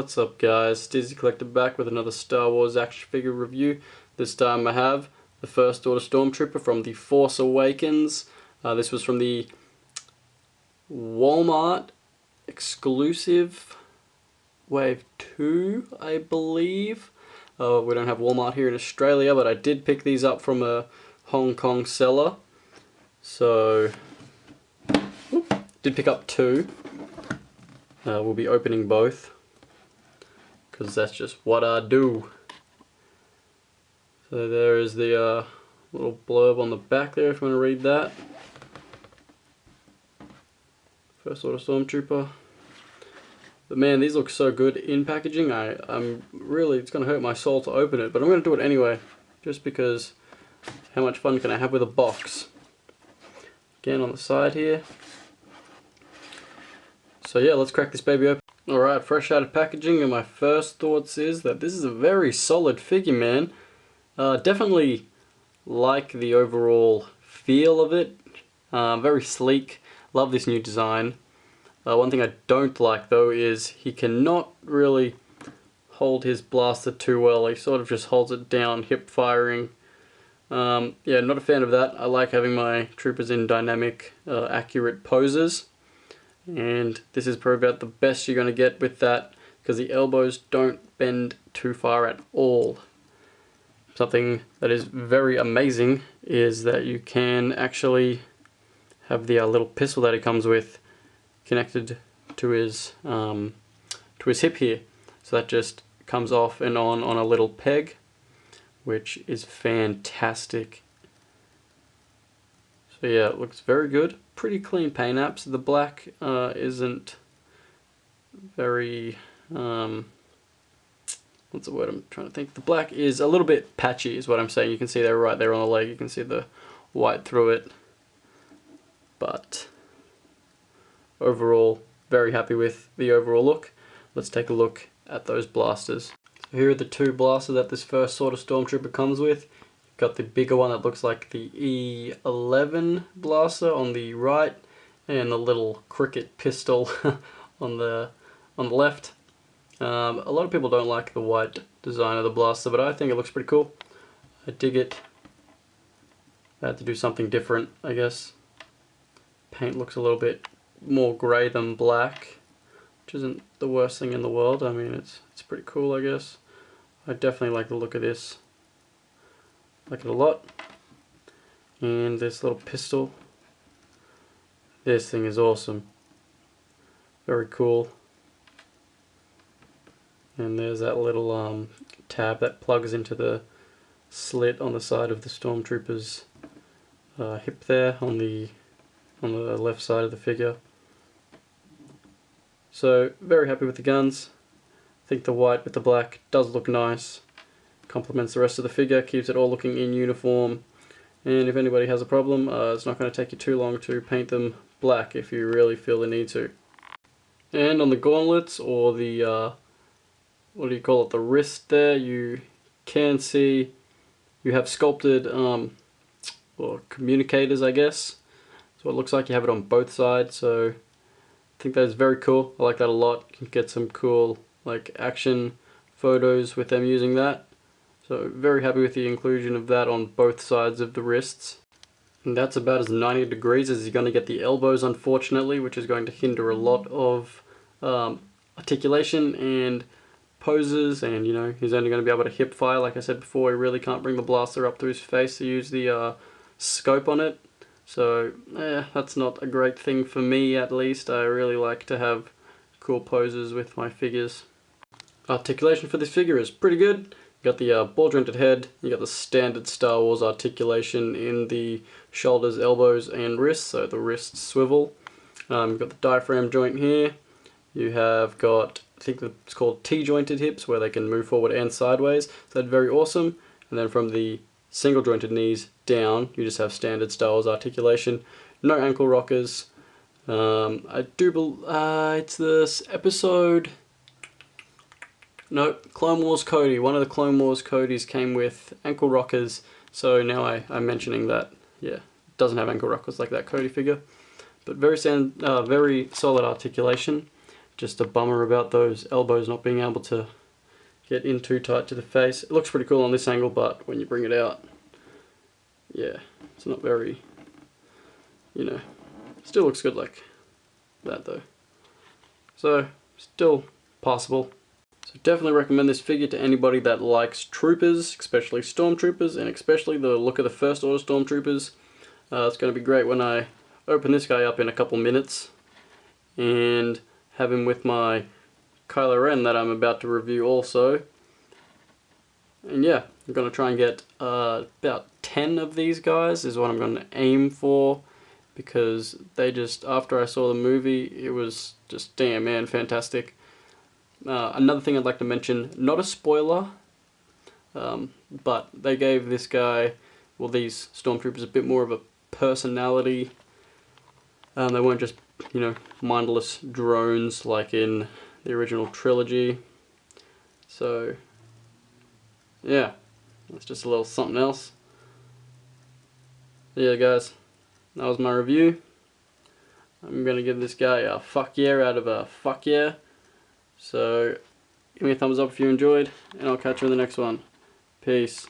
What's up guys, Dizzy Collector back with another Star Wars action figure review. This time I have the First Order Stormtrooper from The Force Awakens. This was from the Walmart exclusive Wave 2, I believe. We don't have Walmart here in Australia, but I did pick these up from a Hong Kong seller. So, did pick up two. We'll be opening both, because that's just what I do. So there is the little blurb on the back there if you want to read that. First Order Stormtrooper. But man, these look so good in packaging. I'm really, it's going to hurt my soul to open it, but I'm going to do it anyway, just because how much fun can I have with a box. Again on the side here. So yeah, let's crack this baby open. Alright, fresh out of packaging, and my first thoughts is that this is a very solid figure, man. Definitely like the overall feel of it. Very sleek. Love this new design. One thing I don't like though is he cannot really hold his blaster too well. He sort of just holds it down, hip firing. Yeah, not a fan of that. I like having my troopers in dynamic, accurate poses. And this is probably about the best you're going to get with that, because the elbows don't bend too far at all. Something that is very amazing is that you can actually have the little pistol that he comes with connected to his hip here. So that just comes off and on a little peg, which is fantastic. So yeah, it looks very good. Pretty clean paint apps. The black isn't very, what's the word I'm trying to think? The black is a little bit patchy is what I'm saying. You can see there right there on the leg, you can see the white through it. But overall, very happy with the overall look. Let's take a look at those blasters. So here are the two blasters that this First Order Stormtrooper comes with. Got the bigger one that looks like the E11 blaster on the right, and the little cricket pistol on the left. A lot of people don't like the white design of the blaster, but I think it looks pretty cool. I dig it. I had to do something different, I guess. Paint looks a little bit more grey than black, which isn't the worst thing in the world. I mean, it's pretty cool, I guess. I definitely like the look of this. Like it a lot. And this little pistol. This thing is awesome. Very cool. And there's that little tab that plugs into the slit on the side of the Stormtrooper's hip there on the left side of the figure. So very happy with the guns. I think the white with the black does look nice. Complements the rest of the figure, keeps it all looking in uniform, and if anybody has a problem, it's not going to take you too long to paint them black if you really feel the need to. And on the gauntlets, or the what do you call it, the wrist there, you can see you have sculpted or communicators, I guess. So it looks like you have it on both sides, so I think that is very cool. I like that a lot. You can get some cool like action photos with them using that. So very happy with the inclusion of that on both sides of the wrists. And that's about as 90 degrees as you're going to get the elbows, unfortunately, which is going to hinder a lot of articulation and poses, and you know, he's only going to be able to hip fire. Like I said before, he really can't bring the blaster up to his face to use the scope on it. So that's not a great thing for me, at least. I really like to have cool poses with my figures. Articulation for this figure is pretty good. You got the ball jointed head, you got the standard Star Wars articulation in the shoulders, elbows and wrists, so the wrists swivel. You've got the diaphragm joint here. You have got, I think it's called T-jointed hips, where they can move forward and sideways, so that's very awesome. And then from the single jointed knees down, you just have standard Star Wars articulation. No ankle rockers. I do believe it's this episode... No, Clone Wars Cody. One of the Clone Wars Codys came with ankle rockers, so now I'm mentioning that, yeah, it doesn't have ankle rockers like that Cody figure. But very solid articulation. just a bummer about those elbows not being able to get in too tight to the face. It looks pretty cool on this angle, but when you bring it out, yeah, it's not very, you know, still looks good like that though. So, still passable. So definitely recommend this figure to anybody that likes troopers, especially Stormtroopers, and especially the look of the First Order Stormtroopers. It's going to be great when I open this guy up in a couple minutes and have him with my Kylo Ren that I'm about to review also. And yeah, I'm going to try and get about 10 of these guys is what I'm going to aim for, because they just, after I saw the movie, it was just, damn man, fantastic. Another thing I'd like to mention, not a spoiler, but they gave this guy, well, these Stormtroopers, a bit more of a personality. They weren't just, you know, mindless drones like in the original trilogy. So, yeah, that's just a little something else. Yeah, guys, that was my review. I'm gonna give this guy a fuck yeah out of a fuck yeah. So, give me a thumbs up if you enjoyed, and I'll catch you in the next one. Peace.